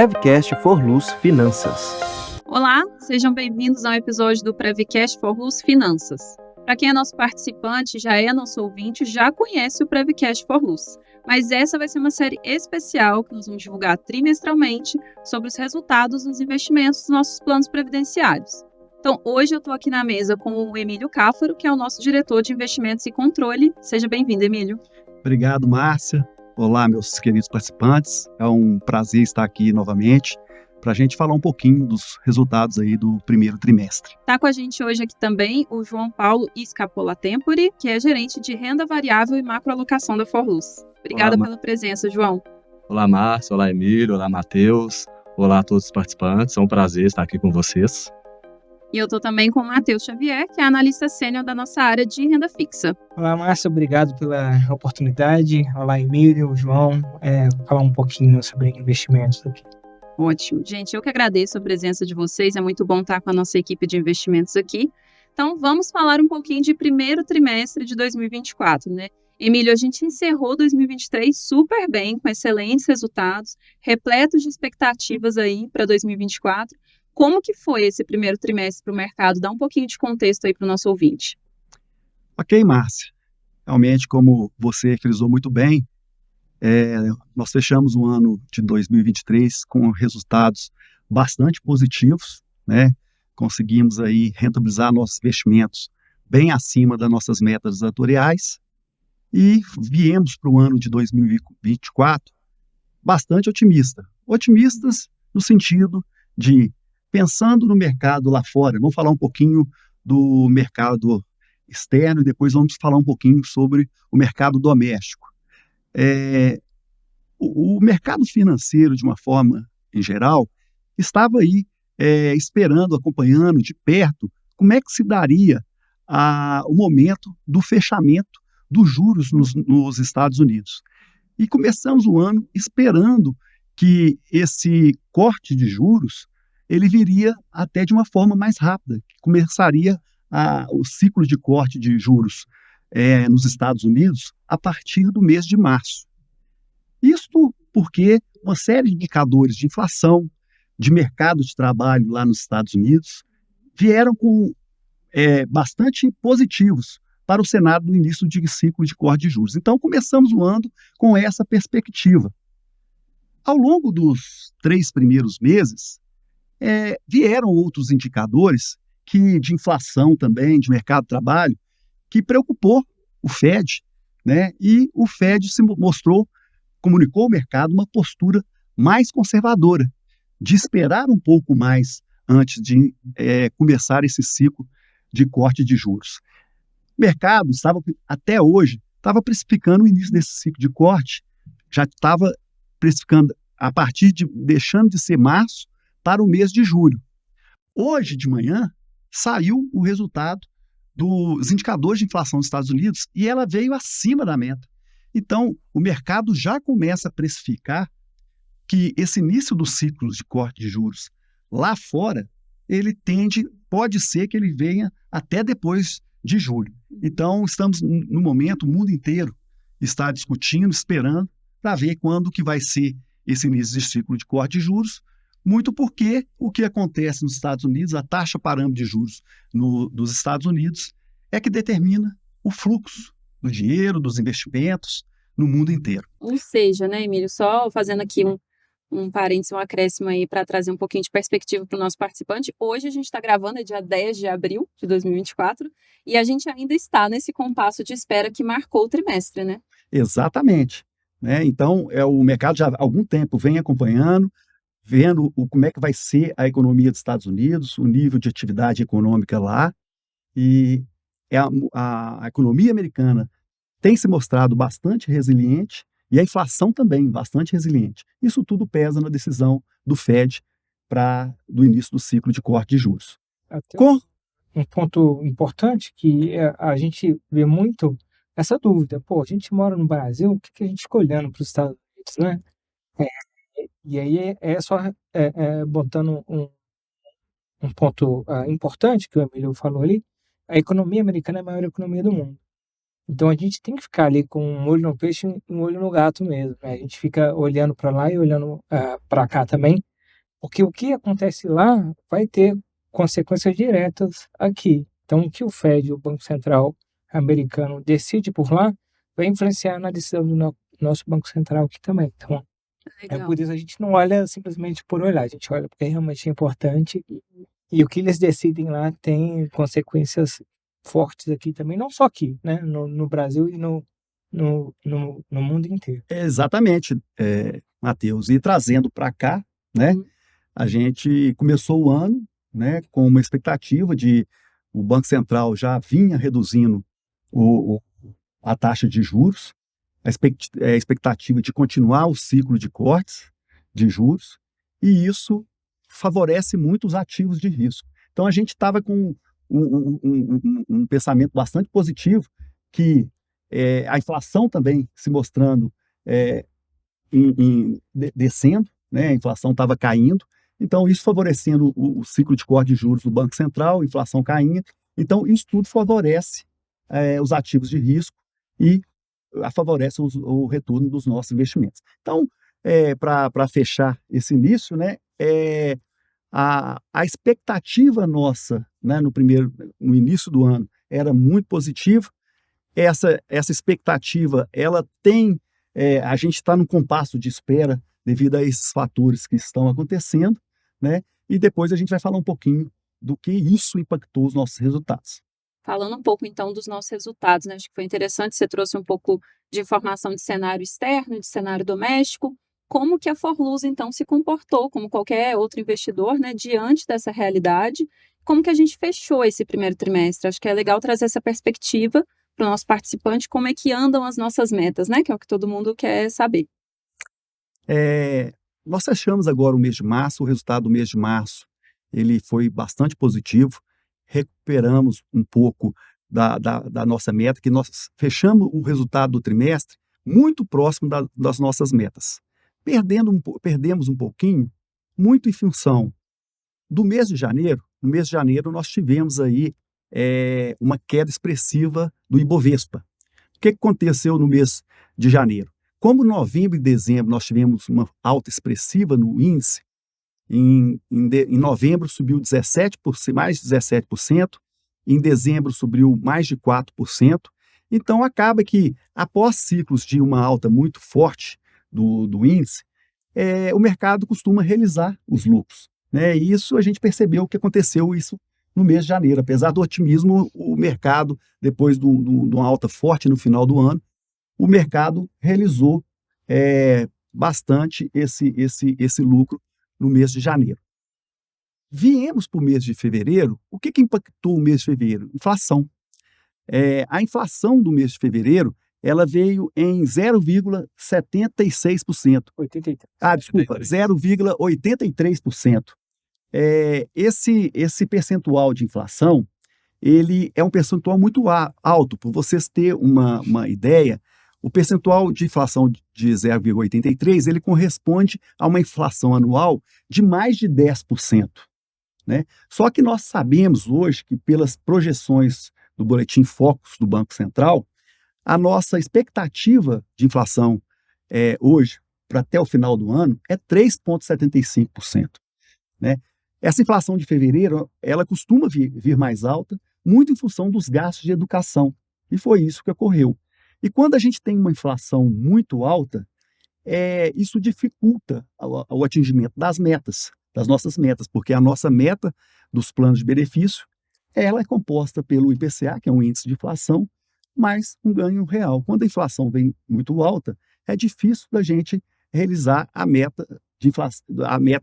Prevcast Forlus Finanças. Olá, sejam bem-vindos ao episódio do Prevcast Forlus Finanças. Para quem é nosso participante, já é nosso ouvinte, já conhece o Prevcast Forlus. Mas essa vai ser uma série especial que nós vamos divulgar trimestralmente sobre os resultados dos investimentos dos nossos planos previdenciários. Então, hoje eu estou aqui na mesa com o Emílio Cáfaro, que é o nosso diretor de investimentos e controle. Seja bem-vindo, Emílio. Obrigado, Márcia. Olá, meus queridos participantes. É um prazer estar aqui novamente para a gente falar um pouquinho dos resultados aí do primeiro trimestre. Está com a gente hoje aqui também o João Paulo Scapola Tempori, que é gerente de renda variável e macroalocação da Forlus. Obrigada pela presença, João. Olá, Márcia. Olá, Emílio. Olá, Matheus. Olá a todos os participantes. É um prazer estar aqui com vocês. E eu estou também com o Matheus Xavier, que é analista sênior da nossa área de renda fixa. Olá, Márcia, obrigado pela oportunidade. Olá, Emílio, João, falar um pouquinho sobre investimentos aqui. Ótimo. Gente, eu que agradeço a presença de vocês, é muito bom estar com a nossa equipe de investimentos aqui. Então, vamos falar um pouquinho de primeiro trimestre de 2024, né? Emílio, a gente encerrou 2023 super bem, com excelentes resultados, repletos de expectativas aí para 2024. Como que foi esse primeiro trimestre para o mercado? Dá um pouquinho de contexto aí para o nosso ouvinte. Ok, Márcia. Realmente, como você frisou muito bem, nós fechamos o ano de 2023 com resultados bastante positivos, né? Conseguimos aí rentabilizar nossos investimentos bem acima das nossas metas atuariais e viemos para o ano de 2024 bastante otimistas no sentido de pensando no mercado lá fora. Vamos falar um pouquinho do mercado externo e depois vamos falar um pouquinho sobre o mercado doméstico. O mercado financeiro, de uma forma em geral, estava aí esperando, acompanhando de perto como é que se daria o momento do fechamento dos juros nos Estados Unidos. E começamos o ano esperando que esse corte de juros ele viria até de uma forma mais rápida, que começaria o ciclo de corte de juros nos Estados Unidos a partir do mês de março. Isto porque uma série de indicadores de inflação, de mercado de trabalho lá nos Estados Unidos, vieram com bastante positivos para o cenário do início de ciclo de corte de juros. Então, começamos o ano com essa perspectiva. Ao longo dos 3 primeiros meses, vieram outros indicadores de inflação também, de mercado de trabalho, que preocupou o Fed, né? E o Fed comunicou ao mercado uma postura mais conservadora, de esperar um pouco mais antes de começar esse ciclo de corte de juros. O mercado até hoje, estava precificando o início desse ciclo de corte, já estava precificando a partir deixando de ser março, para o mês de julho. Hoje de manhã saiu o resultado dos indicadores de inflação dos Estados Unidos e ela veio acima da meta. Então, o mercado já começa a precificar que esse início do ciclo de corte de juros lá fora, pode ser que ele venha até depois de julho. Então, estamos no momento, o mundo inteiro está discutindo, esperando, para ver quando que vai ser esse início de ciclo de corte de juros, muito porque o que acontece nos Estados Unidos, a taxa parâmetro de juros dos Estados Unidos, é que determina o fluxo do dinheiro, dos investimentos no mundo inteiro. Ou seja, né, Emílio, só fazendo aqui um parênteses, um acréscimo aí para trazer um pouquinho de perspectiva para o nosso participante. Hoje a gente está gravando, é dia 10 de abril de 2024, e a gente ainda está nesse compasso de espera que marcou o trimestre, né? Exatamente. Né? Então, o mercado já há algum tempo vem acompanhando, vendo como é que vai ser a economia dos Estados Unidos, o nível de atividade econômica lá, e a economia americana tem se mostrado bastante resiliente e a inflação também bastante resiliente. Isso tudo pesa na decisão do Fed do início do ciclo de corte de juros. Um ponto importante que a gente vê muito essa dúvida. A gente mora no Brasil, o que a gente fica olhando para os Estados Unidos, né? E aí só botando um ponto importante que o Emílio falou ali, a economia americana é a maior economia do mundo. Então a gente tem que ficar ali com um olho no peixe e um olho no gato mesmo, né? A gente fica olhando para lá e olhando para cá também, Porque o que acontece lá vai ter consequências diretas aqui. Então, o que o Fed, o Banco Central americano, decide por lá, vai influenciar na decisão do nosso Banco Central aqui também. Então, Legal. por isso a gente não olha simplesmente por olhar, a gente olha porque realmente é importante. E o que eles decidem lá tem consequências fortes aqui também, não só aqui, né? No Brasil e no mundo inteiro. Exatamente, Matheus. E trazendo para cá, né, Uhum. a gente começou o ano, né, com uma expectativa de o Banco Central já vinha reduzindo o, a taxa de juros, a expectativa de continuar o ciclo de cortes de juros, e isso favorece muito os ativos de risco. Então a gente estava com um pensamento bastante positivo, que a inflação também se mostrando descendo, né? A inflação estava caindo, então isso favorecendo o ciclo de corte de juros do Banco Central, inflação caindo, então isso tudo favorece os ativos de risco e favorece o retorno dos nossos investimentos. Então, para fechar esse início, né, a expectativa nossa, né, no início do ano era muito positiva. Essa expectativa, ela tem, a gente está num compasso de espera devido a esses fatores que estão acontecendo, né? E depois a gente vai falar um pouquinho do que isso impactou os nossos resultados. Falando um pouco, então, dos nossos resultados, né? Acho que foi interessante, você trouxe um pouco de informação de cenário externo, de cenário doméstico. Como que a Forluz, então, se comportou, como qualquer outro investidor, né, diante dessa realidade? Como que a gente fechou esse primeiro trimestre? Acho que é legal trazer essa perspectiva para o nosso participante, como é que andam as nossas metas, né? Que é o que todo mundo quer saber. Nós fechamos agora o mês de março, o resultado do mês de março ele foi bastante positivo, recuperamos um pouco da nossa meta, que nós fechamos o resultado do trimestre muito próximo das nossas metas. Perdemos um pouquinho, muito em função do mês de janeiro. No mês de janeiro nós tivemos aí uma queda expressiva do Ibovespa. O que aconteceu no mês de janeiro? Como novembro e dezembro nós tivemos uma alta expressiva no índice, em novembro subiu 17%, mais de 17%, em dezembro subiu mais de 4%. Então acaba que, após ciclos de uma alta muito forte do índice, o mercado costuma realizar os lucros, né? E isso a gente percebeu que aconteceu isso no mês de janeiro. Apesar do otimismo, o mercado, depois de uma alta forte no final do ano, o mercado realizou bastante esse lucro no mês de janeiro. Viemos para o mês de fevereiro. O que impactou o mês de fevereiro? Inflação. A inflação do mês de fevereiro ela veio em 0,76%. 83. Desculpa, 0,83%. Esse percentual de inflação, ele é um percentual muito alto. Para vocês terem uma ideia, o percentual de inflação de 0,83, ele corresponde a uma inflação anual de mais de 10%. Né? Só que nós sabemos hoje que, pelas projeções do Boletim Focus do Banco Central, a nossa expectativa de inflação hoje, para até o final do ano, é 3,75%. Né? Essa inflação de fevereiro, ela costuma vir mais alta, muito em função dos gastos de educação. E foi isso que ocorreu. E quando a gente tem uma inflação muito alta, isso dificulta o atingimento das nossas metas, porque a nossa meta dos planos de benefício, ela é composta pelo IPCA, que é um índice de inflação, mais um ganho real. Quando a inflação vem muito alta, é difícil da gente realizar a meta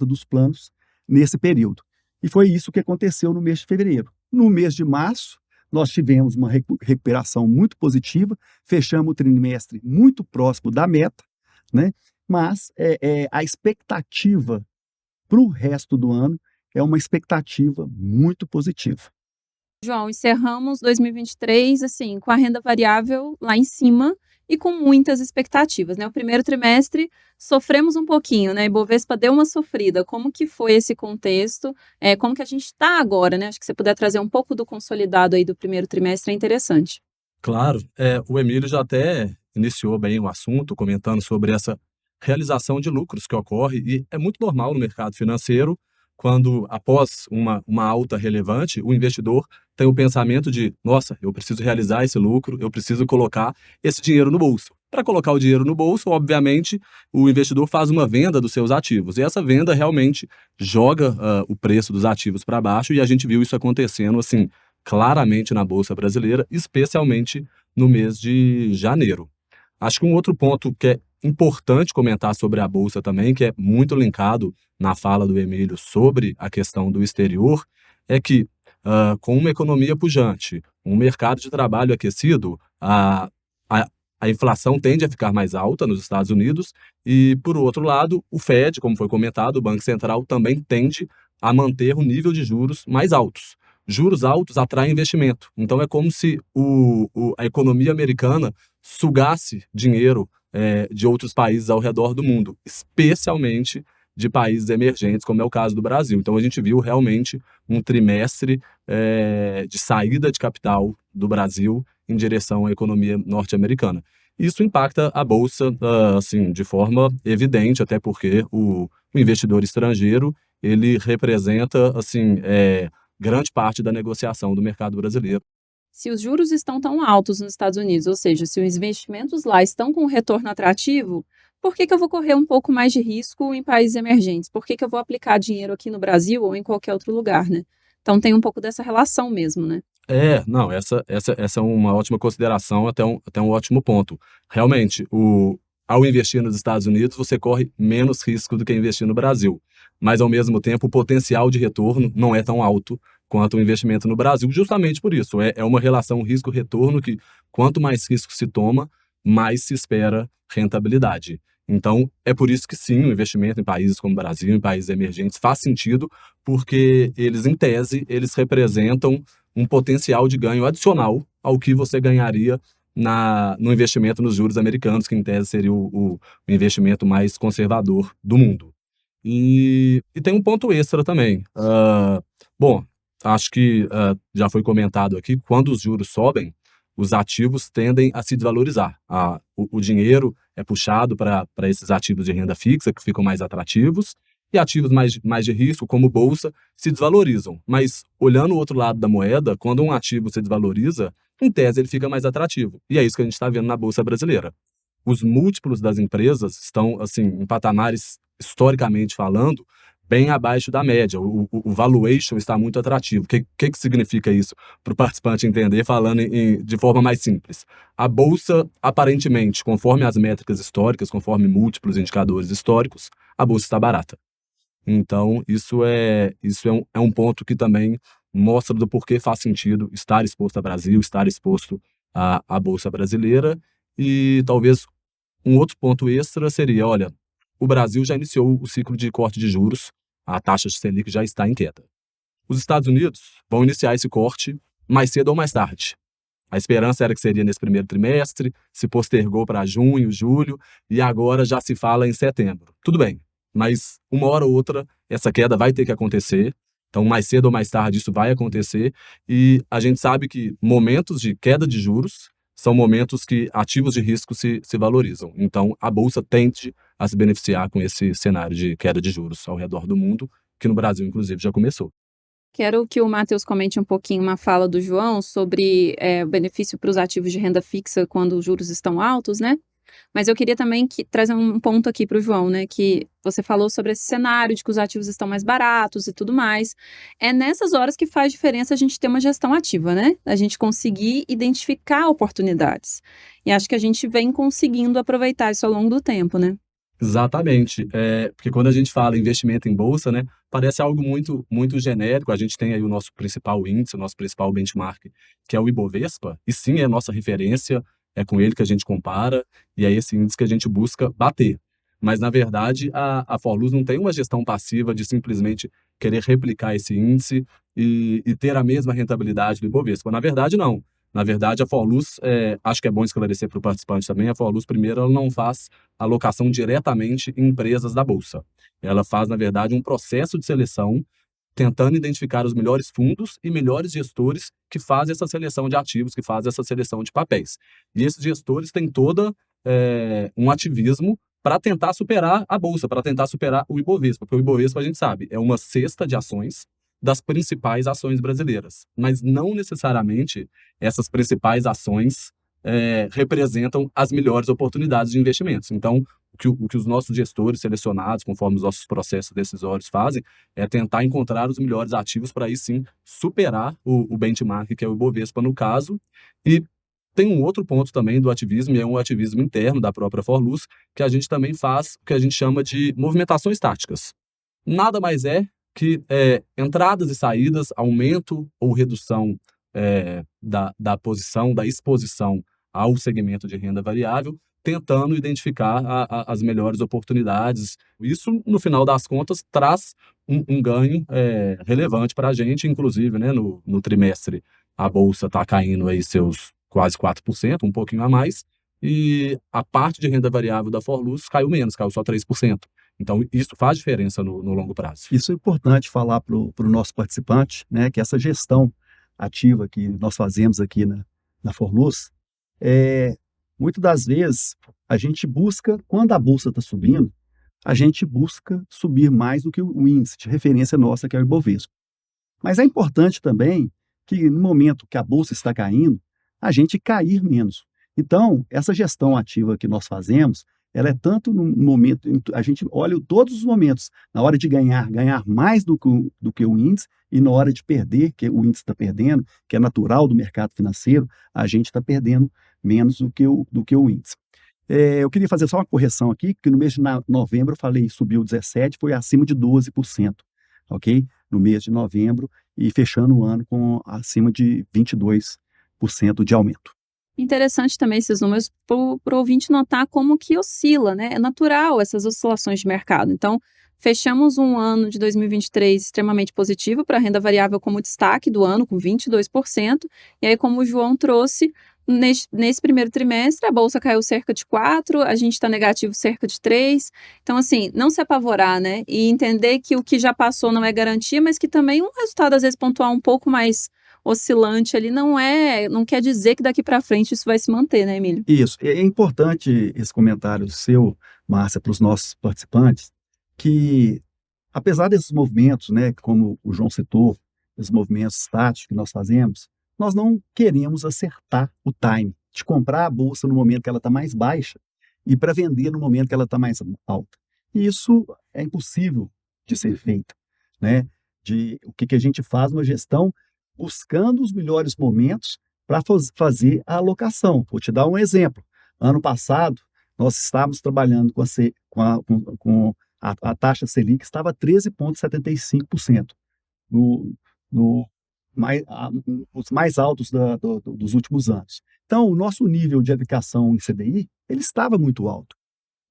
dos planos nesse período. E foi isso que aconteceu no mês de fevereiro. No mês de março, nós tivemos uma recuperação muito positiva, fechamos o trimestre muito próximo da meta, né? Mas a expectativa para o resto do ano é uma expectativa muito positiva. João, encerramos 2023 assim, com a renda variável lá em cima e com muitas expectativas, né? O primeiro trimestre sofremos um pouquinho, né? Ibovespa deu uma sofrida. Como que foi esse contexto? Como que a gente está agora, né? Acho que você puder trazer um pouco do consolidado aí do primeiro trimestre é interessante. Claro, o Emílio já até iniciou bem o assunto, comentando sobre essa realização de lucros que ocorre, e é muito normal no mercado financeiro, quando, após uma alta relevante, o investidor tem o pensamento de, nossa, eu preciso realizar esse lucro, eu preciso colocar esse dinheiro no bolso. Para colocar o dinheiro no bolso, obviamente, o investidor faz uma venda dos seus ativos, e essa venda realmente joga o preço dos ativos para baixo, e a gente viu isso acontecendo, assim, claramente na Bolsa Brasileira, especialmente no mês de janeiro. Acho que um outro ponto que é importante comentar sobre a Bolsa também, que é muito linkado na fala do Emílio sobre a questão do exterior, é que com uma economia pujante, um mercado de trabalho aquecido, a, a inflação tende a ficar mais alta nos Estados Unidos e, por outro lado, o Fed, como foi comentado, o Banco Central também tende a manter o nível de juros mais altos. Juros altos atraem investimento. Então, é como se a economia americana sugasse dinheiro de outros países ao redor do mundo, especialmente de países emergentes, como é o caso do Brasil. Então, a gente viu realmente um trimestre de saída de capital do Brasil em direção à economia norte-americana. Isso impacta a Bolsa assim, de forma evidente, até porque o investidor estrangeiro ele representa assim, grande parte da negociação do mercado brasileiro. Se os juros estão tão altos nos Estados Unidos, ou seja, se os investimentos lá estão com um retorno atrativo, por que eu vou correr um pouco mais de risco em países emergentes? Por que eu vou aplicar dinheiro aqui no Brasil ou em qualquer outro lugar, né? Então tem um pouco dessa relação mesmo, né? Não, essa é uma ótima consideração, até um ótimo ponto. Realmente, ao investir nos Estados Unidos, você corre menos risco do que investir no Brasil. Mas, ao mesmo tempo, o potencial de retorno não é tão alto quanto o investimento no Brasil, justamente por isso. É uma relação risco-retorno que, quanto mais risco se toma, mais se espera rentabilidade. Então, é por isso que sim, o investimento em países como o Brasil, em países emergentes, faz sentido, porque eles, em tese, eles representam um potencial de ganho adicional ao que você ganharia no investimento nos juros americanos, que em tese seria o investimento mais conservador do mundo. E tem um ponto extra também. Bom, acho que já foi comentado aqui, quando os juros sobem, os ativos tendem a se desvalorizar. O dinheiro é puxado para esses ativos de renda fixa, que ficam mais atrativos, e ativos mais de risco, como bolsa, se desvalorizam. Mas, olhando o outro lado da moeda, quando um ativo se desvaloriza, em tese ele fica mais atrativo. E é isso que a gente está vendo na Bolsa Brasileira. Os múltiplos das empresas estão, assim, em patamares, historicamente falando, bem abaixo da média. O valuation está muito atrativo. O que significa isso para o participante entender, falando de forma mais simples? A Bolsa, aparentemente, conforme as métricas históricas, conforme múltiplos indicadores históricos, a Bolsa está barata. Então, isso é um ponto que também mostra do porquê faz sentido estar exposto ao Brasil, estar exposto à Bolsa Brasileira. E talvez um outro ponto extra seria, olha, o Brasil já iniciou o ciclo de corte de juros, a taxa de Selic já está em queda. Os Estados Unidos vão iniciar esse corte mais cedo ou mais tarde. A esperança era que seria nesse primeiro trimestre, se postergou para junho, julho, e agora já se fala em setembro. Tudo bem, mas uma hora ou outra essa queda vai ter que acontecer, então mais cedo ou mais tarde isso vai acontecer, e a gente sabe que momentos de queda de juros são momentos que ativos de risco se valorizam. Então a Bolsa tende a se beneficiar com esse cenário de queda de juros ao redor do mundo, que no Brasil inclusive já começou. Quero que o Matheus comente um pouquinho uma fala do João sobre o benefício para os ativos de renda fixa quando os juros estão altos, né? Mas eu queria também trazer um ponto aqui para o João, né? Que você falou sobre esse cenário de que os ativos estão mais baratos e tudo mais. É nessas horas que faz diferença a gente ter uma gestão ativa, né? A gente conseguir identificar oportunidades. E acho que a gente vem conseguindo aproveitar isso ao longo do tempo, né? Exatamente, porque quando a gente fala investimento em bolsa, né, parece algo muito, muito genérico. A gente tem aí o nosso principal índice, o nosso principal benchmark, que é o Ibovespa, e sim é a nossa referência, é com ele que a gente compara, e é esse índice que a gente busca bater. Mas, na verdade, a Forluz não tem uma gestão passiva de simplesmente querer replicar esse índice e ter a mesma rentabilidade do Ibovespa. Na verdade, não. Na verdade, a Forluz, acho que é bom esclarecer para o participante também, a Forluz, primeiro, ela não faz alocação diretamente em empresas da Bolsa. Ela faz, na verdade, um processo de seleção, tentando identificar os melhores fundos e melhores gestores que fazem essa seleção de ativos, que fazem essa seleção de papéis. E esses gestores têm todo um ativismo para tentar superar a Bolsa, para tentar superar o Ibovespa, porque o Ibovespa, a gente sabe, é uma cesta de ações das principais ações brasileiras, mas não necessariamente essas principais ações representam as melhores oportunidades de investimentos. Então, o que os nossos gestores selecionados, conforme os nossos processos decisórios fazem, é tentar encontrar os melhores ativos para aí sim superar o benchmark, que é o Ibovespa no caso. E tem um outro ponto também do ativismo, e é um ativismo interno da própria Forlus, que a gente também faz o que a gente chama de movimentações táticas. Nada mais é que entradas e saídas, aumento ou redução da posição, da exposição ao segmento de renda variável, tentando identificar as melhores oportunidades. Isso, no final das contas, traz um ganho relevante para a gente, inclusive, né, no trimestre, a Bolsa está caindo aí seus quase 4%, um pouquinho a mais, e a parte de renda variável da Forlus caiu menos, caiu só 3%. Então, isso faz diferença no longo prazo. Isso é importante falar para o nosso participante, né, que essa gestão ativa que nós fazemos aqui na Forlus, muitas das vezes a gente busca, quando a bolsa está subindo, a gente busca subir mais do que o índice de referência nossa, que é o Ibovespa. Mas é importante também que no momento que a bolsa está caindo, a gente cair menos. Então, essa gestão ativa que nós fazemos, ela é tanto no momento, a gente olha todos os momentos, na hora de ganhar mais do que o índice, e na hora de perder, que o índice está perdendo, que é natural do mercado financeiro, a gente está perdendo menos do que o índice. Eu queria fazer só uma correção aqui, que no mês de novembro eu falei subiu 17%, foi acima de 12%, ok? No mês de novembro, e fechando o ano com acima de 22% de aumento. Interessante também esses números para o ouvinte notar como que oscila, né? É natural essas oscilações de mercado. Então, fechamos um ano de 2023 extremamente positivo para a renda variável como destaque do ano, com 22%. E aí, como o João trouxe, nesse primeiro trimestre, a Bolsa caiu cerca de 4%, a gente está negativo cerca de 3%. Então, assim, não se apavorar, né? E entender que o que já passou não é garantia, mas que também um resultado, às vezes, pontual um pouco mais oscilante ali não quer dizer que daqui para frente isso vai se manter, né, Emílio? Isso. É importante esse comentário seu, Márcia, para os nossos participantes, que apesar desses movimentos, né, como o João citou, esses movimentos estáticos que nós fazemos, nós não queremos acertar o time de comprar a bolsa no momento que ela está mais baixa e para vender no momento que ela está mais alta. E isso é impossível de ser feito, né? O que a gente faz numa gestão buscando os melhores momentos para fazer a alocação. Vou te dar um exemplo. Ano passado, nós estávamos trabalhando com a taxa Selic, estava 13,75%, os mais altos dos últimos anos. Então, o nosso nível de aplicação em CDI, ele estava muito alto.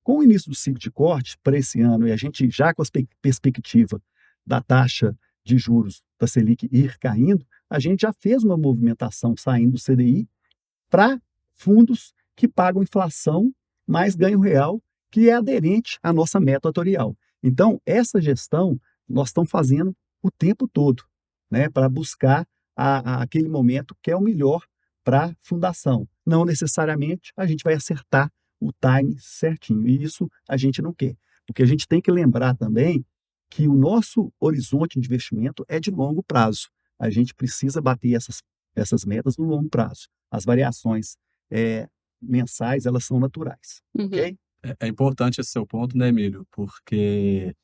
Com o início do ciclo de corte para esse ano, e a gente já com a perspectiva da taxa de juros da Selic ir caindo, a gente já fez uma movimentação saindo do CDI para fundos que pagam inflação mais ganho real, que é aderente à nossa meta atorial. Então, essa gestão nós estamos fazendo o tempo todo, né, para buscar aquele momento que é o melhor para a fundação. Não necessariamente a gente vai acertar o time certinho, e isso a gente não quer. Porque a gente tem que lembrar também que o nosso horizonte de investimento é de longo prazo. A gente precisa bater essas metas no longo prazo. As variações mensais, elas são naturais, ok? É importante esse seu ponto, né, Emílio? Porque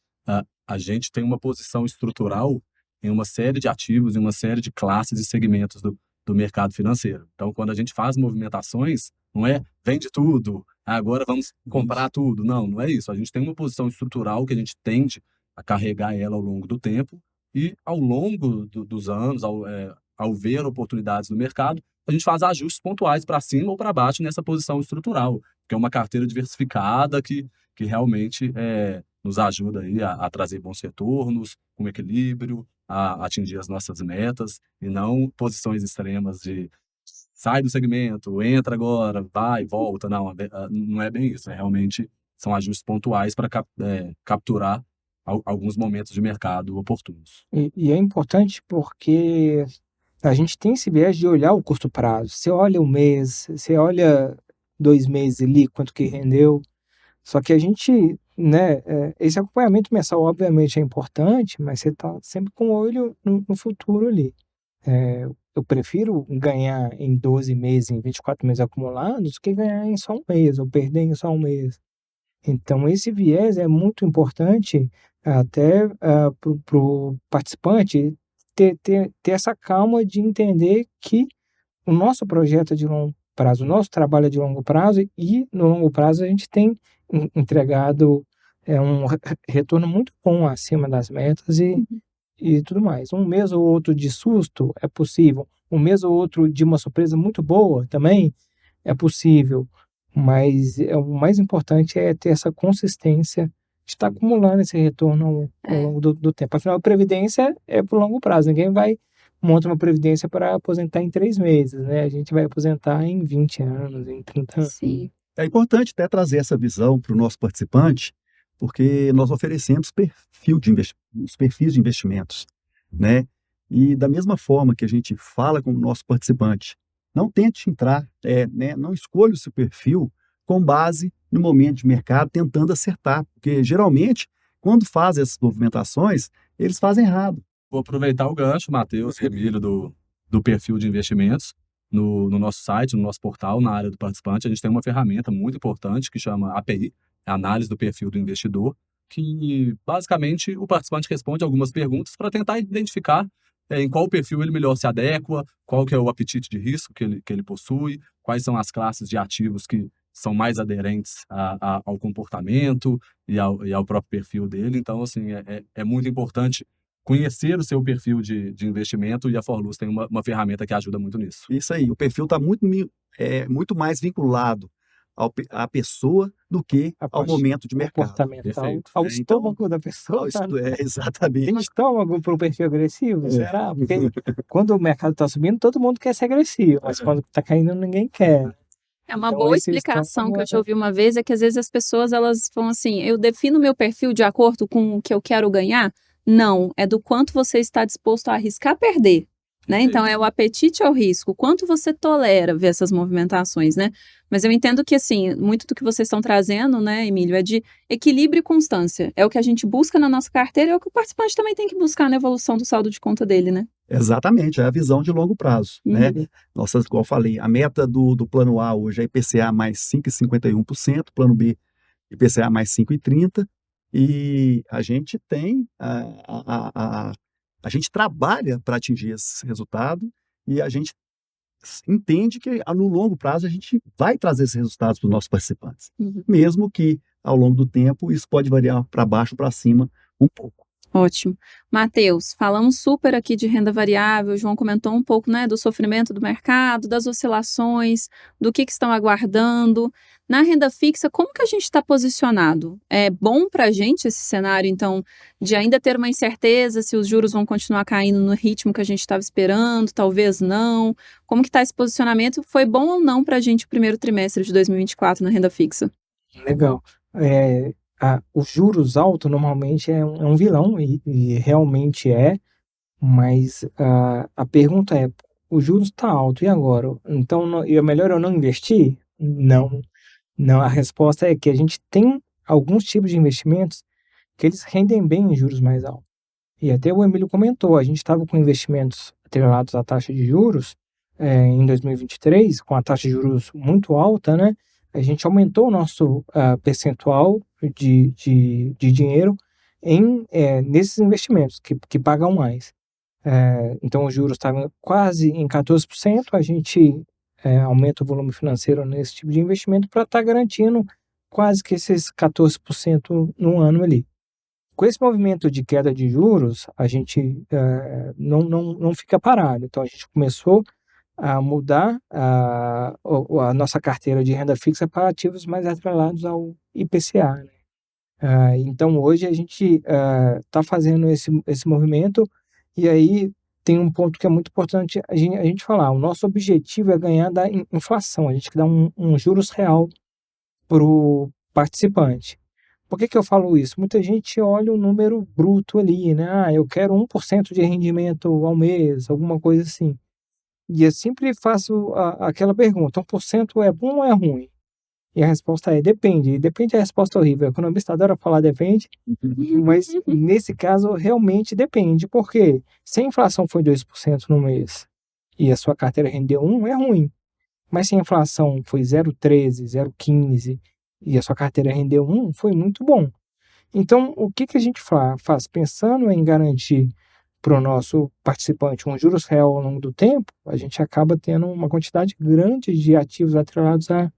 a gente tem uma posição estrutural em uma série de ativos, em uma série de classes e segmentos do mercado financeiro. Então, quando a gente faz movimentações, não é vende tudo, agora vamos comprar tudo. Não é isso. A gente tem uma posição estrutural que a gente tende a carregar ela ao longo do tempo e ao longo dos anos, ao ver oportunidades no mercado, a gente faz ajustes pontuais para cima ou para baixo nessa posição estrutural, que é uma carteira diversificada que realmente nos ajuda aí a trazer bons retornos, com equilíbrio, a atingir as nossas metas, e não posições extremas de sai do segmento, entra agora, vai, volta. Não é bem isso. Realmente são ajustes pontuais para capturar alguns momentos de mercado oportunos. E é importante porque a gente tem esse viés de olhar o curto prazo. Você olha um mês, você olha 2 meses ali, quanto que rendeu, Só que a gente, né, esse acompanhamento mensal obviamente é importante, mas você está sempre com o olho no futuro ali. Eu prefiro ganhar em 12 meses, em 24 meses acumulados, do que ganhar em só um mês, ou perder em só um mês. Então, esse viés é muito importante até para o participante ter essa calma de entender que o nosso projeto é de longo prazo, o nosso trabalho é de longo prazo e no longo prazo a gente tem entregado um retorno muito bom acima das metas e tudo mais. Um mês ou outro de susto é possível, um mês ou outro de uma surpresa muito boa também é possível, mas o mais importante é ter essa consistência de estar acumulando esse retorno ao longo do tempo. Afinal, a previdência é para o longo prazo, ninguém vai montar uma previdência para aposentar em 3 meses, né? A gente vai aposentar em 20 anos, em 30 anos. Sim. É importante até trazer essa visão para o nosso participante, porque nós oferecemos os perfis de investimentos, né? E da mesma forma que a gente fala com o nosso participante, não tente entrar, né? Não escolha o seu perfil com base no momento de mercado, tentando acertar, porque geralmente, quando fazem essas movimentações, eles fazem errado. Vou aproveitar o gancho, Matheus e Emílio, do perfil de investimentos. No nosso site, no nosso portal, na área do participante, a gente tem uma ferramenta muito importante que chama API, Análise do Perfil do Investidor, que basicamente o participante responde algumas perguntas para tentar identificar em qual perfil ele melhor se adequa, qual que é o apetite de risco que ele possui, quais são as classes de ativos que são mais aderentes ao comportamento e ao próprio perfil dele. Então, assim, é muito importante conhecer o seu perfil de investimento, e a Forlus tem uma ferramenta que ajuda muito nisso. Isso aí, o perfil está muito mais vinculado à pessoa do que ao momento de mercado. Comportamental, Perfeito. ao estômago da pessoa. Exatamente. Tem estômago para o perfil agressivo, será? Porque quando o mercado está subindo, todo mundo quer ser agressivo, mas quando está caindo, ninguém quer. É uma Então, boa esse explicação que eu estômago já ouvi uma vez, é que às vezes as pessoas elas vão assim, eu defino meu perfil de acordo com o que eu quero ganhar? Não, é do quanto você está disposto a arriscar perder, né? Então é o apetite ao risco, quanto você tolera ver essas movimentações, né? Mas eu entendo que assim, muito do que vocês estão trazendo, né, Emílio, é de equilíbrio e constância. É o que a gente busca na nossa carteira, é o que o participante também tem que buscar na evolução do saldo de conta dele, né? Exatamente, é a visão de longo prazo, né? Nossa, igual eu falei, a meta do plano A hoje é IPCA mais 5,51%, plano B IPCA mais 5,30%, e a gente tem, a gente trabalha para atingir esse resultado e a gente entende que no longo prazo a gente vai trazer esses resultados para os nossos participantes, mesmo que ao longo do tempo isso pode variar para baixo ou para cima um pouco. Ótimo. Matheus, falamos super aqui de renda variável, o João comentou um pouco, né, do sofrimento do mercado, das oscilações, do que estão aguardando. Na renda fixa, como que a gente está posicionado? É bom para a gente esse cenário, então, de ainda ter uma incerteza se os juros vão continuar caindo no ritmo que a gente estava esperando, talvez não. Como que está esse posicionamento? Foi bom ou não para a gente o primeiro trimestre de 2024 na renda fixa? Legal. Os juros altos normalmente é um vilão, e realmente é, mas a pergunta é, o juros está alto, e agora? Então, é melhor eu não investir? Não. Não, a resposta é que a gente tem alguns tipos de investimentos que eles rendem bem em juros mais altos. E até o Emílio comentou, a gente estava com investimentos atrelados à taxa de juros em 2023, com a taxa de juros muito alta, né? A gente aumentou o nosso percentual de dinheiro nesses investimentos que pagam mais. Então, os juros estavam quase em 14%, a gente aumenta o volume financeiro nesse tipo de investimento para estar garantindo quase que esses 14% no ano ali. Com esse movimento de queda de juros, a gente não fica parado. Então, a gente começou a mudar a nossa carteira de renda fixa para ativos mais atrelados ao IPCA, né? Então, hoje a gente está fazendo esse movimento, e aí tem um ponto que é muito importante a gente falar. O nosso objetivo é ganhar da inflação, a gente quer dar um juros real para o participante. Por que eu falo isso? Muita gente olha o número bruto ali, né? Eu quero 1% de rendimento ao mês, alguma coisa assim. E eu sempre faço aquela pergunta, 1% é bom ou é ruim? E a resposta é depende. E depende é a resposta horrível. O economista adora falar depende, mas nesse caso realmente depende. Por quê? Se a inflação foi 2% no mês e a sua carteira rendeu 1, é ruim. Mas se a inflação foi 0,13, 0,15 e a sua carteira rendeu 1, foi muito bom. Então, o que a gente faz? Pensando em garantir para o nosso participante um juros real ao longo do tempo, a gente acaba tendo uma quantidade grande de ativos atrelados à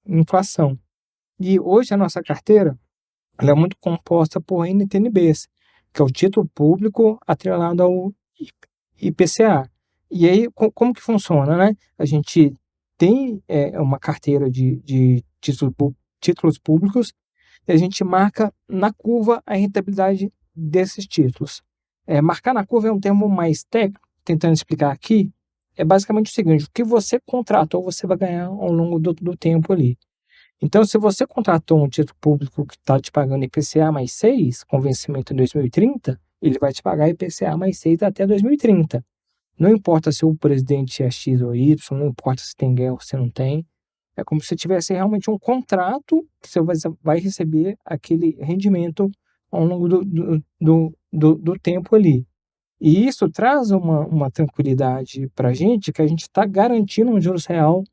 inflação. E hoje a nossa carteira ela é muito composta por NTNBs, que é o título público atrelado ao IPCA. E aí, como que funciona, né? A gente tem uma carteira de títulos públicos e a gente marca na curva a rentabilidade desses títulos. Marcar na curva é um termo mais técnico, tentando explicar aqui, é basicamente o seguinte: o que você contratou, você vai ganhar ao longo do tempo ali. Então, se você contratou um título público que está te pagando IPCA mais 6, com vencimento em 2030, ele vai te pagar IPCA mais 6 até 2030. Não importa se o presidente é X ou Y, não importa se tem guerra ou se não tem. É como se tivesse realmente um contrato que você vai receber aquele rendimento ao longo do tempo ali. E isso traz uma tranquilidade para a gente, que a gente está garantindo um juros real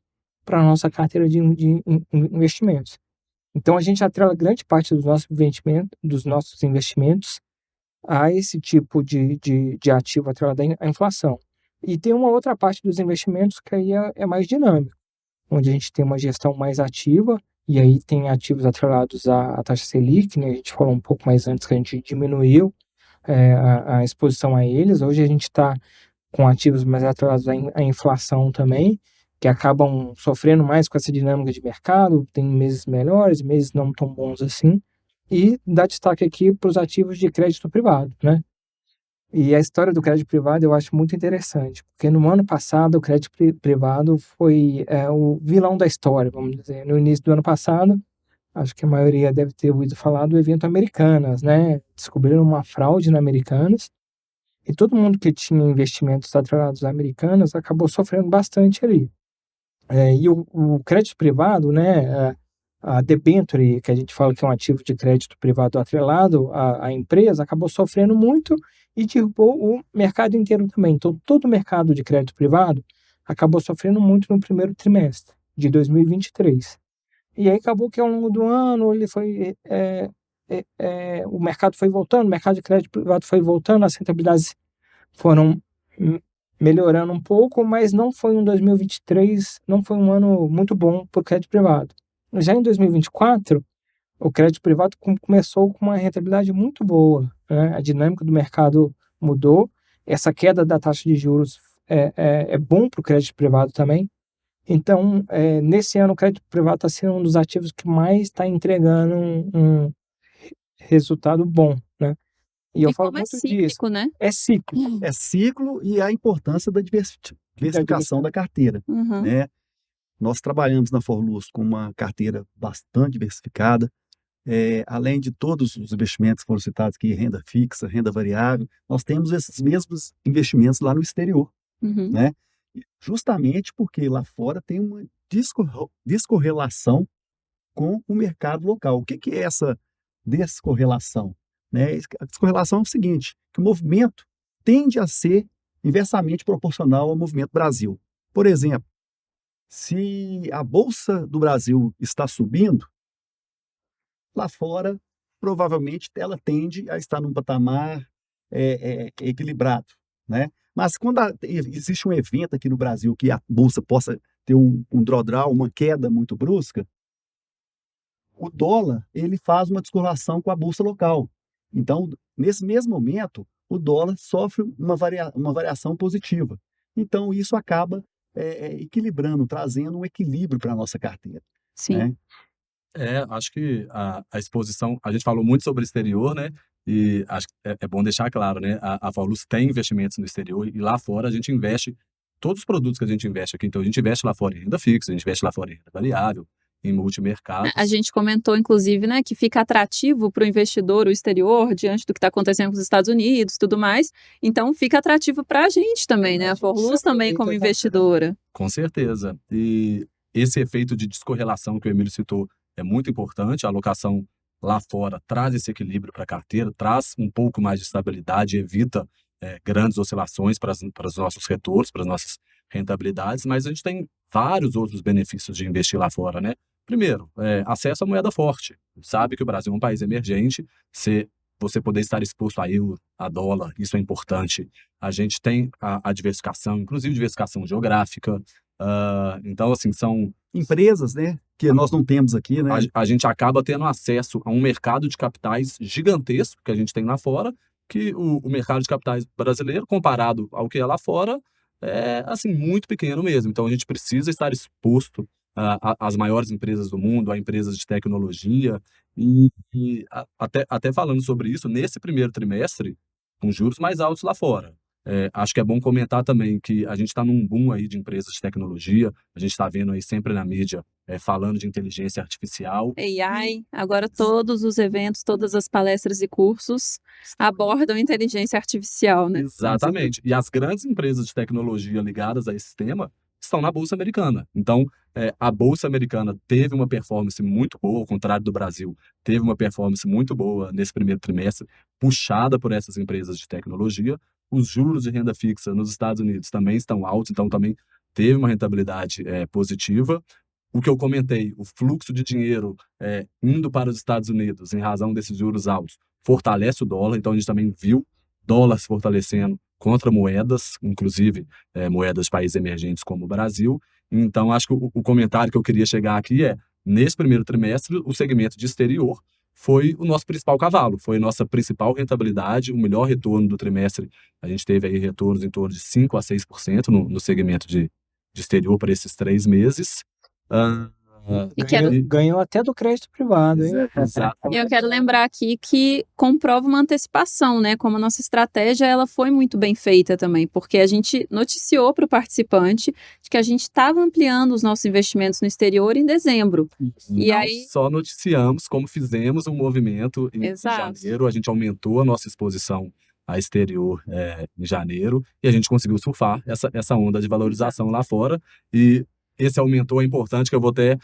para a nossa carteira de investimentos. Então, a gente atrela grande parte dos nossos investimentos a esse tipo de ativo atrelado à inflação. E tem uma outra parte dos investimentos que aí é mais dinâmico, onde a gente tem uma gestão mais ativa, e aí tem ativos atrelados à taxa Selic, né? A gente falou um pouco mais antes que a gente diminuiu a exposição a eles. Hoje a gente está com ativos mais atrelados à inflação também, que acabam sofrendo mais com essa dinâmica de mercado, tem meses melhores, meses não tão bons assim, e dá destaque aqui para os ativos de crédito privado, né? E a história do crédito privado eu acho muito interessante, porque no ano passado o crédito privado foi o vilão da história, vamos dizer. No início do ano passado, acho que a maioria deve ter ouvido falar do evento Americanas, né? Descobriram uma fraude na Americanas e todo mundo que tinha investimentos atrelados a Americanas acabou sofrendo bastante ali. E o crédito privado, né? A debenture, que a gente fala que é um ativo de crédito privado atrelado à empresa, acabou sofrendo muito e derrubou o mercado inteiro também. Então, todo o mercado de crédito privado acabou sofrendo muito no primeiro trimestre de 2023. E aí acabou que ao longo do ano ele foi, o mercado foi voltando, o mercado de crédito privado foi voltando, as rentabilidades foram melhorando um pouco, mas não foi 2023, não foi um ano muito bom para o crédito privado. Já em 2024, o crédito privado começou com uma rentabilidade muito boa, né? A dinâmica do mercado mudou, essa queda da taxa de juros é bom para o crédito privado também. Então, nesse ano, o crédito privado está sendo um dos ativos que mais está entregando um resultado bom, né? E eu falo muito cíclico, disso. Né? É cíclico. É ciclo e a importância da diversificação da carteira, Uhum. né? Nós trabalhamos na Forlus com uma carteira bastante diversificada, além de todos os investimentos que foram citados aqui, renda fixa, renda variável, nós temos esses mesmos investimentos lá no exterior, Uhum. né? Justamente porque lá fora tem uma descorrelação com o mercado local. O que é essa descorrelação? Né? A descorrelação é o seguinte, que o movimento tende a ser inversamente proporcional ao movimento Brasil. Por exemplo, se a Bolsa do Brasil está subindo, lá fora, provavelmente, ela tende a estar num patamar equilibrado, né? Mas quando existe um evento aqui no Brasil que a Bolsa possa ter um drawdown, uma queda muito brusca, o dólar ele faz uma descorrelação com a Bolsa local. Então, nesse mesmo momento, o dólar sofre uma variação positiva. Então, isso acaba equilibrando, trazendo um equilíbrio para a nossa carteira. Sim. Né? Acho que a exposição, a gente falou muito sobre o exterior, né? E acho que é bom deixar claro, né? A Forlus tem investimentos no exterior e lá fora a gente investe, todos os produtos que a gente investe aqui, então a gente investe lá fora em renda fixa, a gente investe lá fora em renda variável, em multimercados. A gente comentou, inclusive, né, que fica atrativo para o investidor o exterior diante do que está acontecendo com os Estados Unidos e tudo mais. Então, fica atrativo para a gente também, né? A Forlus também como investidora. Com certeza. E esse efeito de descorrelação que o Emílio citou é muito importante. A alocação lá fora traz esse equilíbrio para a carteira, traz um pouco mais de estabilidade, evita grandes oscilações para os nossos retornos, para as nossas rentabilidades, mas a gente tem vários outros benefícios de investir lá fora, né? Primeiro, acesso à moeda forte. A gente sabe que o Brasil é um país emergente, você poder estar exposto a euro, a dólar, isso é importante. A gente tem a diversificação, inclusive diversificação geográfica. Então, assim, são Empresas, né, que nós não temos aqui, né? a gente acaba tendo acesso a um mercado de capitais gigantesco que a gente tem lá fora, que o mercado de capitais brasileiro, comparado ao que é lá fora, é assim, muito pequeno mesmo. Então, a gente precisa estar exposto às maiores empresas do mundo, a empresas de tecnologia, até falando sobre isso, nesse primeiro trimestre, com juros mais altos lá fora. Acho que é bom comentar também que a gente está num boom aí de empresas de tecnologia, a gente está vendo aí sempre na mídia falando de inteligência artificial. AI, agora todos os eventos, todas as palestras e cursos abordam inteligência artificial, né? Exatamente. E as grandes empresas de tecnologia ligadas a esse tema estão na Bolsa Americana. Então, a Bolsa Americana teve uma performance muito boa, ao contrário do Brasil, teve uma performance muito boa nesse primeiro trimestre, puxada por essas empresas de tecnologia. Os juros de renda fixa nos Estados Unidos também estão altos, então também teve uma rentabilidade positiva. O que eu comentei, o fluxo de dinheiro indo para os Estados Unidos em razão desses juros altos fortalece o dólar, então a gente também viu dólar se fortalecendo contra moedas, inclusive moedas de países emergentes como o Brasil. Então, acho que o comentário que eu queria chegar aqui nesse primeiro trimestre, o segmento de exterior foi o nosso principal cavalo, foi a nossa principal rentabilidade, o melhor retorno do trimestre. A gente teve aí retornos em torno de 5% a 6% no segmento de exterior para esses 3 meses. Ganhou até do crédito privado, hein? Exato. E eu quero lembrar aqui que comprova uma antecipação, né? Como a nossa estratégia ela foi muito bem feita também, porque a gente noticiou para o participante de que a gente estava ampliando os nossos investimentos no exterior em dezembro. E Não aí só noticiamos, como fizemos um movimento em Exato. janeiro, a gente aumentou a nossa exposição a exterior em janeiro e a gente conseguiu surfar essa onda de valorização lá fora. E esse aumentou é importante, que eu vou até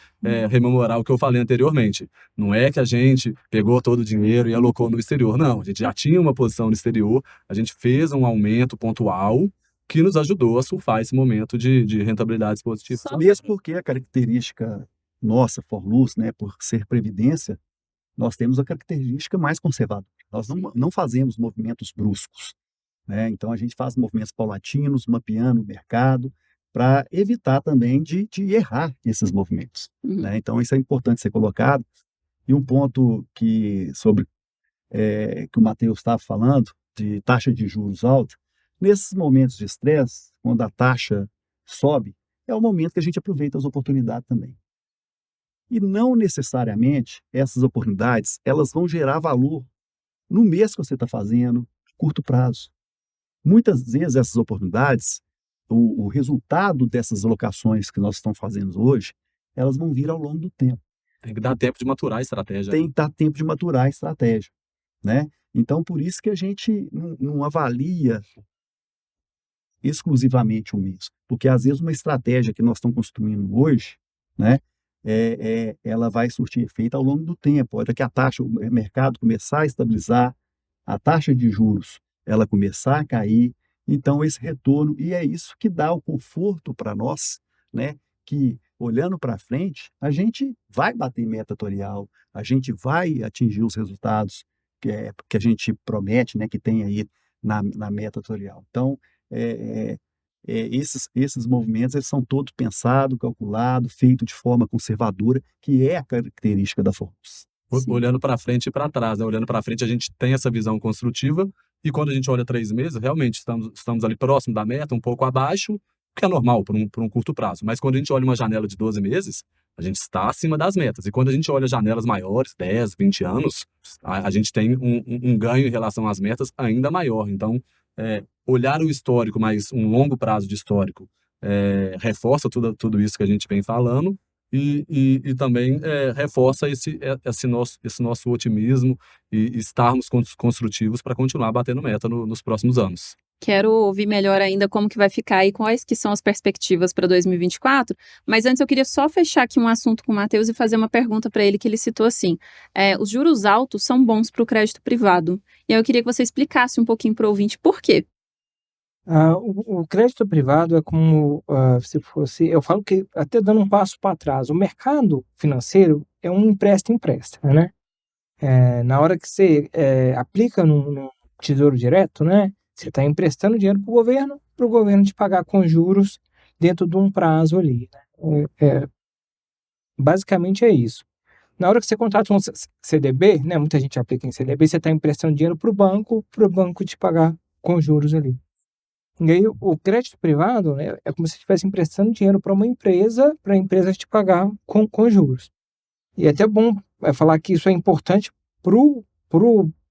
rememorar o que eu falei anteriormente. Não é que a gente pegou todo o dinheiro e alocou no exterior, não. A gente já tinha uma posição no exterior, a gente fez um aumento pontual que nos ajudou a surfar esse momento de rentabilidades positivas. Mesmo porque a característica nossa, Forlus, né, por ser previdência, nós temos a característica mais conservadora. Nós não fazemos movimentos bruscos, né? Então, a gente faz movimentos paulatinos, mapeando o mercado, para evitar também de errar esses movimentos, né? Então, isso é importante ser colocado. E um ponto que o Matheus estava falando, de taxa de juros alta, nesses momentos de estresse, quando a taxa sobe, é o momento que a gente aproveita as oportunidades também. E não necessariamente essas oportunidades elas vão gerar valor no mês que você está fazendo, curto prazo. Muitas vezes essas oportunidades, o resultado dessas alocações que nós estamos fazendo hoje, elas vão vir ao longo do tempo. Tem que dar tempo de maturar a estratégia. Tem que dar tempo de maturar a estratégia, né? Então, por isso que a gente não avalia exclusivamente o mês. Porque, às vezes, uma estratégia que nós estamos construindo hoje, né, ela vai surtir efeito ao longo do tempo. Olha que o mercado começar a estabilizar, a taxa de juros ela começar a cair, então esse retorno, e é isso que dá o conforto para nós, né, que olhando para frente, a gente vai bater meta atuarial, a gente vai atingir os resultados que a gente promete, né, que tem aí na meta atuarial. Então, esses movimentos eles são todos pensados, calculados, feitos de forma conservadora, que é a característica da Forlus. Olhando para frente e para trás, né? Olhando para frente, a gente tem essa visão construtiva, e quando a gente olha 3 meses, realmente estamos ali próximo da meta, um pouco abaixo, que é normal por um curto prazo. Mas quando a gente olha uma janela de 12 meses, a gente está acima das metas. E quando a gente olha janelas maiores, 10, 20 anos, a gente tem um ganho em relação às metas ainda maior. Então, olhar o histórico, mas um longo prazo de histórico, reforça tudo isso que a gente vem falando e também reforça esse nosso otimismo e estarmos construtivos para continuar batendo meta nos próximos anos. Quero ouvir melhor ainda como que vai ficar e quais que são as perspectivas para 2024, mas antes eu queria só fechar aqui um assunto com o Matheus e fazer uma pergunta para ele que ele citou assim, os juros altos são bons para o crédito privado, e aí eu queria que você explicasse um pouquinho para o ouvinte por quê. O crédito privado é como se fosse, eu falo que até dando um passo para trás, o mercado financeiro é um empresta, né? Na hora que você aplica no Tesouro Direto, né? Você está emprestando dinheiro para o governo te pagar com juros dentro de um prazo ali, né? Basicamente é isso. Na hora que você contrata um CDB, né? Muita gente aplica em CDB, você está emprestando dinheiro para o banco te pagar com juros ali. E aí o crédito privado, né, é como se você estivesse emprestando dinheiro para uma empresa, para a empresa te pagar com juros. E é até bom falar que isso é importante pro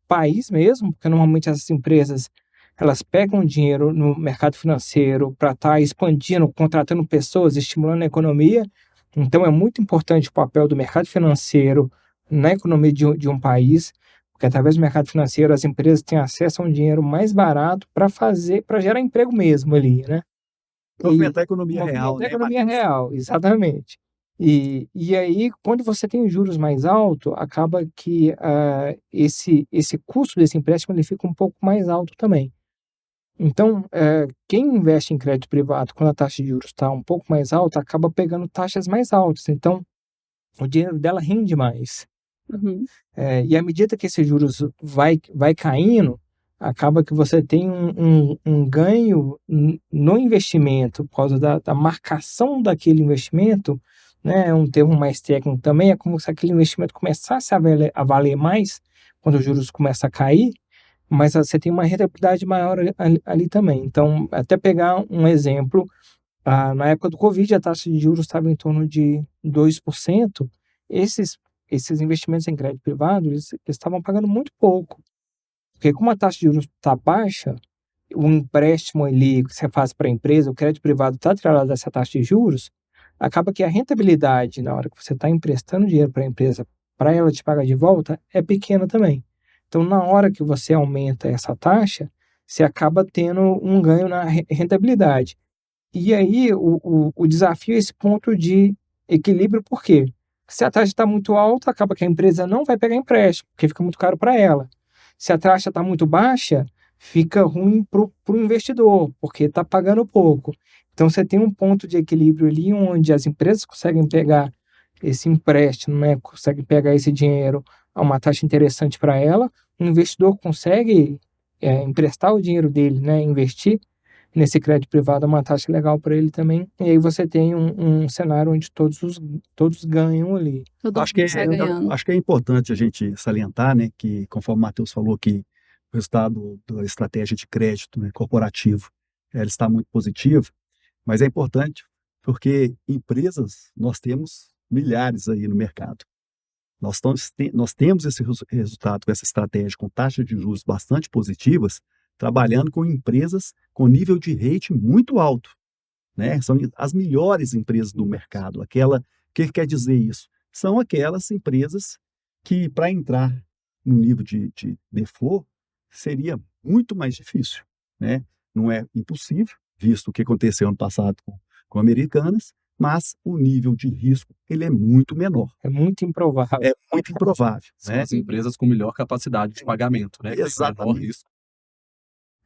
país mesmo, porque normalmente essas empresas elas pegam dinheiro no mercado financeiro para estar expandindo, contratando pessoas, estimulando a economia. Então é muito importante o papel do mercado financeiro na economia de um país, porque através do mercado financeiro as empresas têm acesso a um dinheiro mais barato para gerar emprego mesmo ali, né? Movimentar a economia real, Movimentar a né, economia Matheus? real, exatamente. E aí, quando você tem juros mais altos, acaba que esse custo desse empréstimo ele fica um pouco mais alto também. Então, quem investe em crédito privado, quando a taxa de juros está um pouco mais alta, acaba pegando taxas mais altas. Então, o dinheiro dela rende mais. Uhum. E à medida que esses juros vai caindo, acaba que você tem um ganho no investimento, por causa da marcação daquele investimento, né? Um termo mais técnico também, é como se aquele investimento começasse a valer mais quando os juros começam a cair, mas você tem uma rentabilidade maior ali também. Então, até pegar um exemplo, na época do Covid, a taxa de juros estava em torno de 2%. Esses investimentos em crédito privado, eles estavam pagando muito pouco. Porque como a taxa de juros está baixa, o empréstimo ali que você faz para a empresa, o crédito privado está atrelado a essa taxa de juros, acaba que a rentabilidade na hora que você está emprestando dinheiro para a empresa, para ela te pagar de volta, é pequena também. Então, na hora que você aumenta essa taxa, você acaba tendo um ganho na rentabilidade. E aí, o desafio é esse ponto de equilíbrio, por quê? Se a taxa está muito alta, acaba que a empresa não vai pegar empréstimo, porque fica muito caro para ela. Se a taxa está muito baixa, fica ruim para o investidor, porque está pagando pouco. Então, você tem um ponto de equilíbrio ali onde as empresas conseguem pegar esse empréstimo, né? Conseguem pegar esse dinheiro a uma taxa interessante para ela, o investidor consegue emprestar o dinheiro dele, né? Investir nesse crédito privado a uma taxa legal para ele também. E aí você tem um cenário onde todos ganham ali. Todo Acho que mundo sai ganhando. acho que é importante a gente salientar, né, que conforme o Matheus falou que o resultado da estratégia de crédito, né, corporativo, ela está muito positivo, mas é importante porque empresas nós temos milhares aí no mercado. Nós temos esse resultado com essa estratégia com taxas de juros bastante positivas, trabalhando com empresas com nível de rating muito alto, né? São as melhores empresas do mercado. O que quer dizer isso? São aquelas empresas que, para entrar no nível de default, seria muito mais difícil, né? Não é impossível, visto o que aconteceu ano passado com Americanas, mas o nível de risco ele é muito menor. É muito improvável. É muito improvável, São né? as empresas com melhor capacidade de pagamento, né? Com menor Exatamente. risco.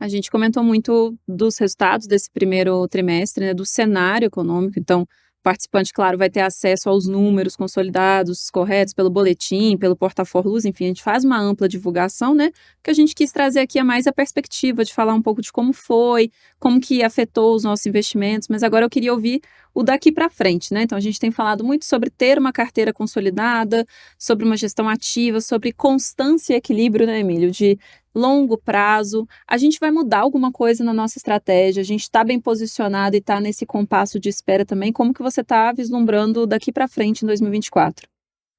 A gente comentou muito dos resultados desse primeiro trimestre, né, do cenário econômico. Então, o participante, claro, vai ter acesso aos números consolidados, corretos, pelo boletim, pelo Porta-Forluz, enfim, a gente faz uma ampla divulgação, né? O que a gente quis trazer aqui é mais a perspectiva de falar um pouco de como foi, como que afetou os nossos investimentos, mas agora eu queria ouvir o daqui para frente, né? Então, a gente tem falado muito sobre ter uma carteira consolidada, sobre uma gestão ativa, sobre constância e equilíbrio, né, Emílio? De longo prazo. A gente vai mudar alguma coisa na nossa estratégia, a gente está bem posicionado e está nesse compasso de espera também. Como que você está vislumbrando daqui para frente em 2024?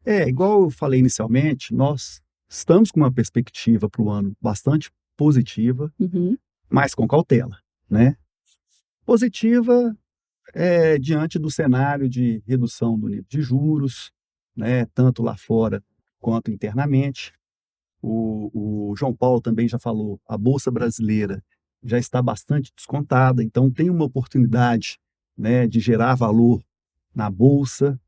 Igual eu falei inicialmente, nós estamos com uma perspectiva para o ano bastante positiva, Uhum. mas com cautela, né? Positiva diante do cenário de redução do nível de juros, né? Tanto lá fora quanto internamente. O João Paulo também já falou, a Bolsa Brasileira já está bastante descontada, então tem uma oportunidade, né, de gerar valor na bolsa.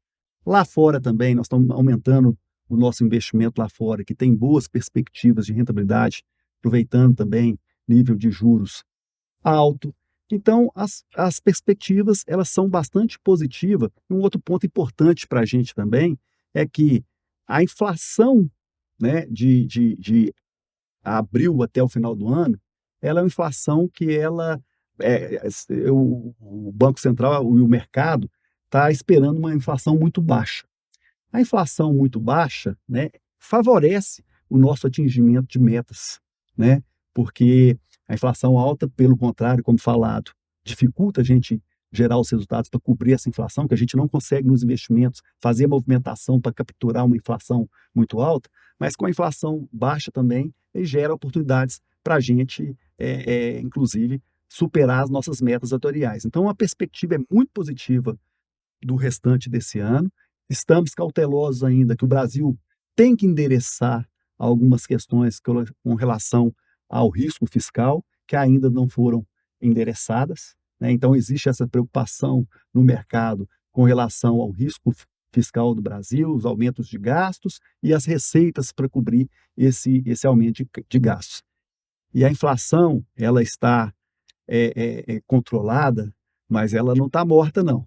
Lá fora também, nós estamos aumentando o nosso investimento lá fora, que tem boas perspectivas de rentabilidade, aproveitando também nível de juros alto. Então, as perspectivas, elas são bastante positivas. Um outro ponto importante para a gente também é que a inflação, né, de abril até o final do ano, ela é uma inflação que o Banco Central e o mercado está esperando uma inflação muito baixa. A inflação muito baixa, né, favorece o nosso atingimento de metas, né, porque a inflação alta, pelo contrário, como falado, dificulta a gente gerar os resultados para cobrir essa inflação, que a gente não consegue nos investimentos fazer a movimentação para capturar uma inflação muito alta, mas com a inflação baixa também, ele gera oportunidades para a gente, inclusive, superar as nossas metas atoriais. Então, a perspectiva é muito positiva do restante desse ano. Estamos cautelosos ainda que o Brasil tem que endereçar algumas questões com relação ao risco fiscal, que ainda não foram endereçadas, né? Então, existe essa preocupação no mercado com relação ao risco fiscal do Brasil, os aumentos de gastos e as receitas para cobrir esse aumento de gastos. E a inflação, ela está controlada, mas ela não está morta, não.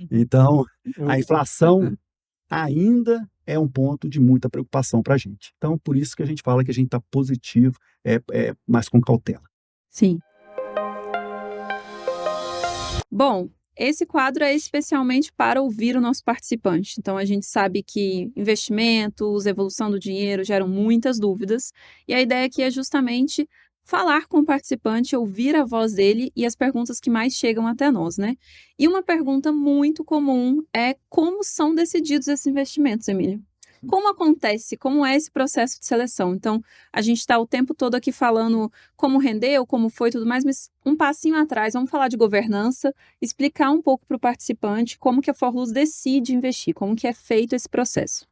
Então, a inflação ainda é um ponto de muita preocupação para a gente. Então, por isso que a gente fala que a gente está positivo, mas com cautela. Sim. Bom, esse quadro é especialmente para ouvir o nosso participante. Então, a gente sabe que investimentos, evolução do dinheiro geram muitas dúvidas, e a ideia aqui é justamente falar com o participante, ouvir a voz dele e as perguntas que mais chegam até nós, né? E uma pergunta muito comum é como são decididos esses investimentos, Emílio? Como acontece? Como é esse processo de seleção? Então, a gente está o tempo todo aqui falando como rendeu, como foi e tudo mais, mas um passinho atrás, vamos falar de governança, explicar um pouco para o participante como que a Forluz decide investir, como que é feito esse processo.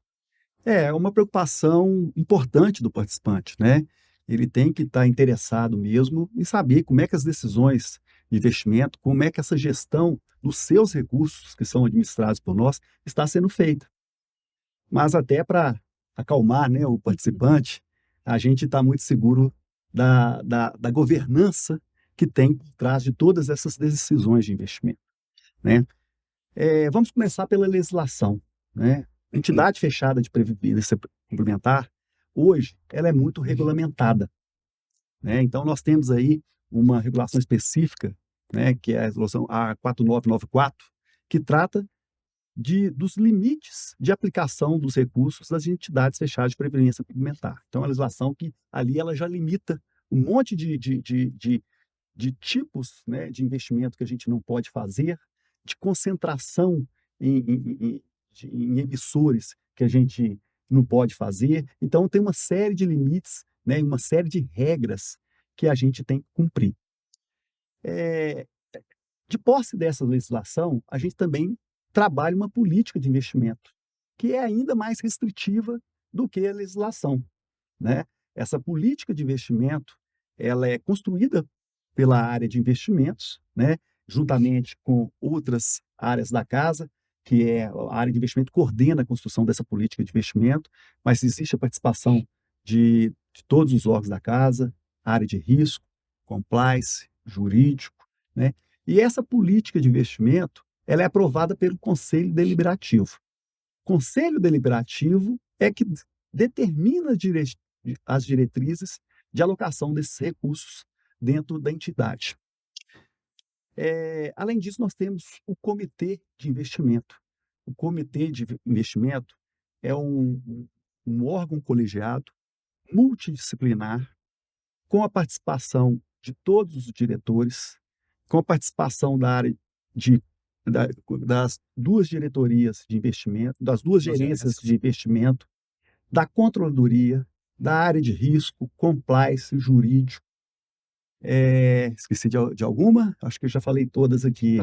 É uma preocupação importante do participante, né? Ele tem que estar interessado mesmo em saber como é que as decisões de investimento, como é que essa gestão dos seus recursos que são administrados por nós está sendo feita. Mas até para acalmar, né, o participante, a gente está muito seguro da governança que tem por trás de todas essas decisões de investimento, né? Vamos começar pela legislação, né? A entidade fechada de previdência complementar, hoje, ela é muito regulamentada, né? Então, nós temos aí uma regulação específica, né, que é a resolução A4994, que trata dos limites de aplicação dos recursos das entidades fechadas de previdência complementar. Então, é uma legislação que ali ela já limita um monte de tipos, né, de investimento que a gente não pode fazer, de concentração em emissores que a gente não pode fazer. Então, tem uma série de limites, né, uma série de regras que a gente tem que cumprir. De posse dessa legislação, a gente também trabalha uma política de investimento que é ainda mais restritiva do que a legislação, né? Essa política de investimento, ela é construída pela área de investimentos, né, juntamente com outras áreas da casa, que é a área de investimento coordena a construção dessa política de investimento, mas existe a participação de todos os órgãos da casa, área de risco, compliance, jurídico, né? E essa política de investimento, ela é aprovada pelo Conselho Deliberativo. O Conselho Deliberativo é que determina as diretrizes de alocação desses recursos dentro da entidade. Além disso, nós temos o Comitê de Investimento. O Comitê de Investimento é um órgão colegiado, multidisciplinar, com a participação de todos os diretores, com a participação da área das duas diretorias de investimento, das duas gerências de investimento, da controladoria, da área de risco, compliance, jurídico. Esqueci de alguma? Acho que eu já falei todas aqui.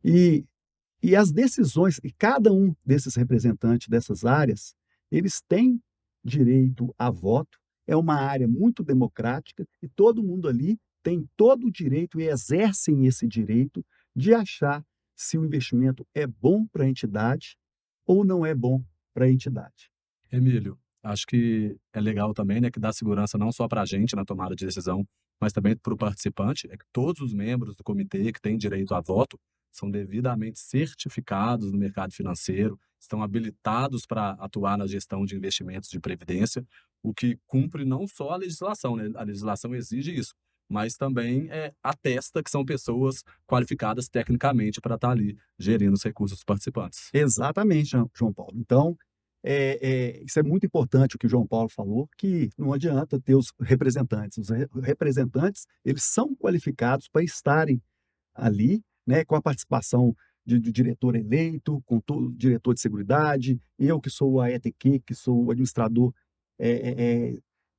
E as decisões, e cada um desses representantes dessas áreas, eles têm direito a voto. É uma área muito democrática e todo mundo ali têm todo o direito e exercem esse direito de achar se o investimento é bom para a entidade ou não é bom para a entidade. Emílio, acho que é legal também, né, que dá segurança não só para a gente na tomada de decisão, mas também para o participante, é que todos os membros do comitê que têm direito a voto são devidamente certificados no mercado financeiro, estão habilitados para atuar na gestão de investimentos de previdência, o que cumpre não só a legislação, né? A legislação exige isso, mas também atesta que são pessoas qualificadas tecnicamente para estar ali gerindo os recursos dos participantes. Exatamente, João Paulo. Então, isso é muito importante o que o João Paulo falou, que não adianta ter os representantes. Os representantes, eles são qualificados para estarem ali, né, com a participação do diretor eleito, com todo o diretor de seguridade, eu que sou a ETQ, que sou o administrador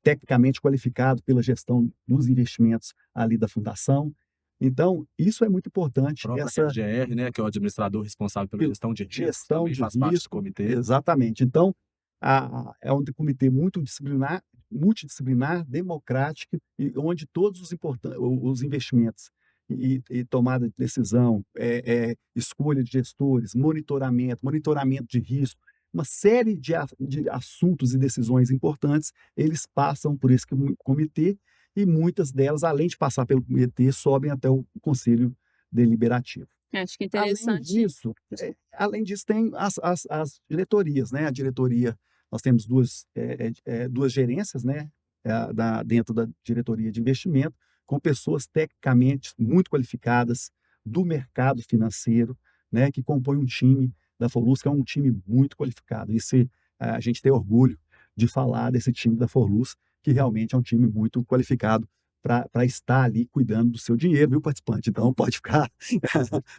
tecnicamente qualificado pela gestão dos investimentos ali da fundação. Então, isso é muito importante. O próprio RGR, né, que é o administrador responsável pela gestão de risco, também faz parte do comitê. Exatamente. Então, é um comitê multidisciplinar, democrático, e onde todos os investimentos e tomada de decisão, escolha de gestores, monitoramento de risco, uma série de assuntos e decisões importantes, eles passam por esse comitê, e muitas delas, além de passar pelo comitê, sobem até o Conselho Deliberativo. Acho que interessante. Além disso, tem as diretorias, né? A diretoria, nós temos duas gerências, né? Dentro da diretoria de investimento, com pessoas tecnicamente muito qualificadas do mercado financeiro, né? Que compõem um time da Forlus, que é um time muito qualificado. A gente tem orgulho de falar desse time da Forlus, que realmente é um time muito qualificado para estar ali cuidando do seu dinheiro, viu, participante? Então, pode ficar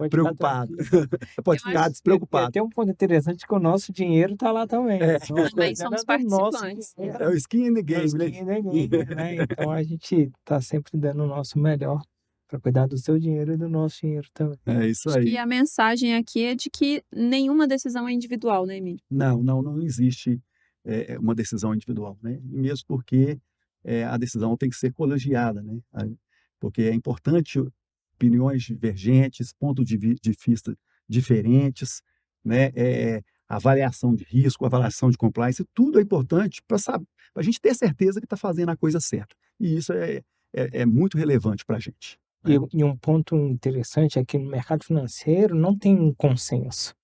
preocupado. Pode ficar despreocupado. Tem um ponto interessante que o nosso dinheiro está lá também. Também somos participantes. É o skin in the game, né? Então, a gente está sempre dando o nosso melhor para cuidar do seu dinheiro e do nosso dinheiro também. É isso aí. Acho que a mensagem aqui é de que nenhuma decisão é individual, né, Emílio? Não existe uma decisão individual, né? E mesmo porque a decisão tem que ser colegiada, né? Porque é importante opiniões divergentes, pontos de vista diferentes, né? Avaliação de risco, avaliação de compliance, tudo é importante para a gente ter certeza que está fazendo a coisa certa. E isso é muito relevante para a gente. E um ponto interessante é que no mercado financeiro não tem um consenso,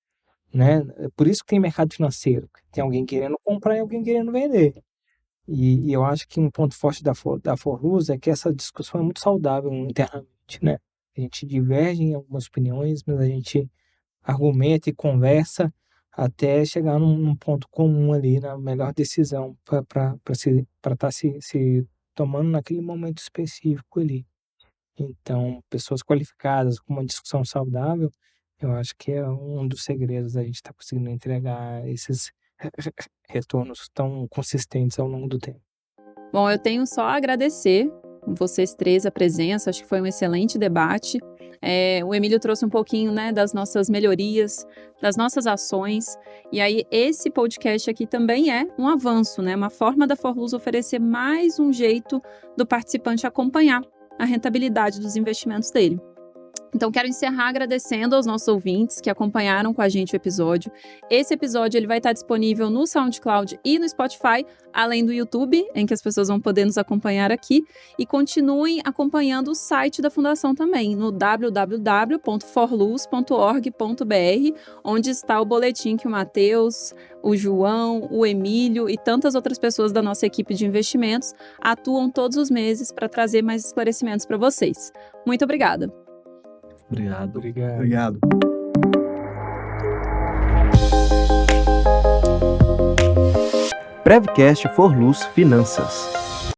né? Por isso que tem mercado financeiro. Tem alguém querendo comprar e alguém querendo vender. E eu acho que um ponto forte da Forlus é que essa discussão é muito saudável internamente, né? A gente diverge em algumas opiniões, mas a gente argumenta e conversa até chegar num ponto comum ali, na melhor decisão para estar se tomando naquele momento específico ali. Então, pessoas qualificadas com uma discussão saudável, eu acho que é um dos segredos da gente estar conseguindo entregar esses retornos tão consistentes ao longo do tempo. Bom, eu tenho só a agradecer vocês três a presença, acho que foi um excelente debate. O Emílio trouxe um pouquinho, né, das nossas melhorias, das nossas ações, e aí esse podcast aqui também é um avanço, né, uma forma da Forlus oferecer mais um jeito do participante acompanhar a rentabilidade dos investimentos dele. Então, quero encerrar agradecendo aos nossos ouvintes que acompanharam com a gente o episódio. Esse episódio ele vai estar disponível no SoundCloud e no Spotify, além do YouTube, em que as pessoas vão poder nos acompanhar aqui. E continuem acompanhando o site da Fundação também, no www.forlus.org.br, onde está o boletim que o Matheus, o João, o Emílio e tantas outras pessoas da nossa equipe de investimentos atuam todos os meses para trazer mais esclarecimentos para vocês. Muito obrigada. Obrigado. Prevcast Forlus Finanças.